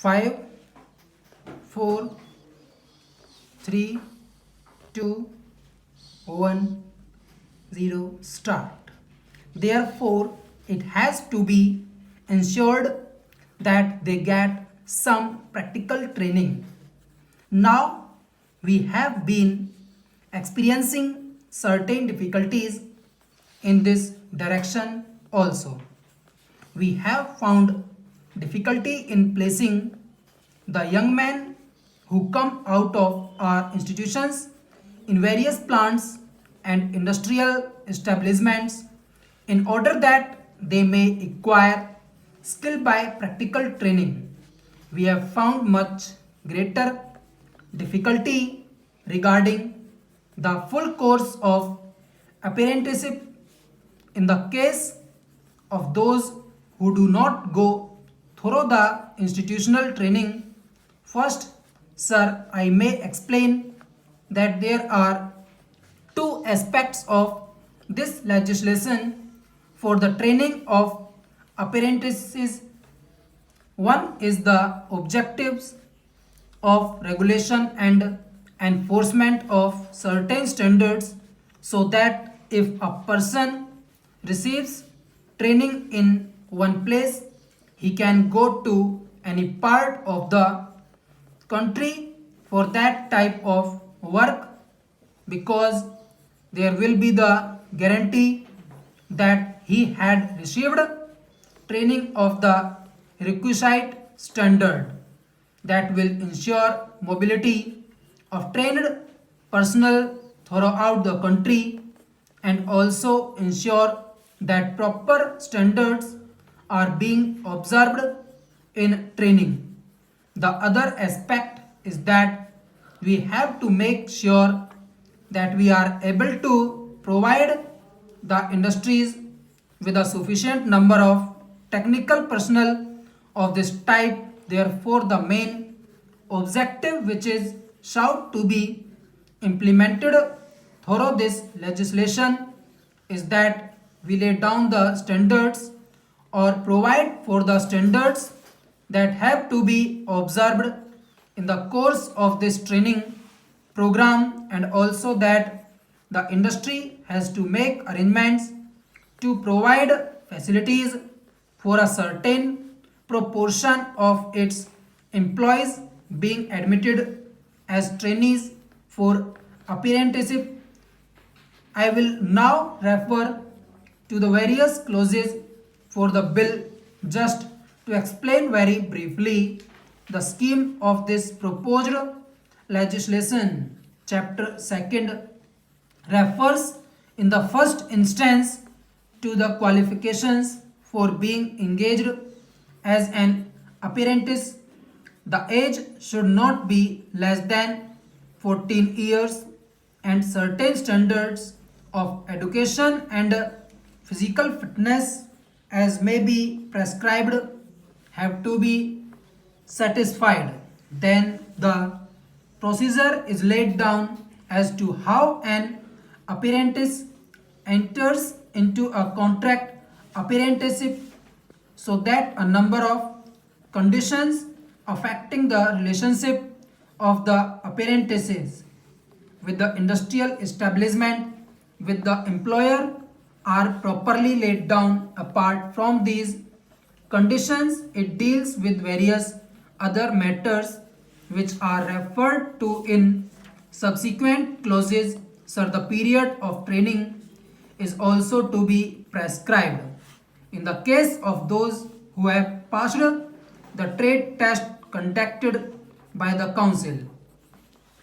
5, 4, 3, 2, 1, 0, start. Therefore, it has to be ensured that they get some practical training. Now, we have been experiencing certain difficulties in this direction also. We have found difficulty in placing the young men who come out of our institutions in various plants and industrial establishments in order that they may acquire skill by practical training. We have found much greater difficulty regarding the full course of apprenticeship in the case of those who do not go through the institutional training. First, sir, I may explain that there are two aspects of this legislation for the training of apprentices. One is the objectives of regulation and enforcement of certain standards so that if a person receives training in one place, he can go to any part of the country for that type of work because there will be the guarantee that he had received training of the requisite standard that will ensure mobility of trained personnel throughout the country and also ensure that proper standards are being observed in training. The other aspect is that we have to make sure that we are able to provide the industries with a sufficient number of technical personnel of this type. Therefore, the main objective which is sought to be implemented through this legislation is that we lay down the standards or provide for the standards that have to be observed in the course of this training program, and also that the industry has to make arrangements to provide facilities for a certain proportion of its employees being admitted as trainees for apprenticeship. I will now refer to the various clauses for the bill just to explain very briefly the scheme of this proposed legislation. Chapter 2 refers in the first instance to the qualifications for being engaged as an apprentice. The age should not be less than 14 years and certain standards of education and physical fitness as may be prescribed have to be satisfied. Then the procedure is laid down as to how an apprentice enters into a contract apprenticeship so that a number of conditions affecting the relationship of the apprentices with the industrial establishment with the employer are properly laid down. Apart from these conditions, it deals with various other matters which are referred to in subsequent clauses. So the period of training is also to be prescribed. In the case of those who have passed the trade test conducted by the council,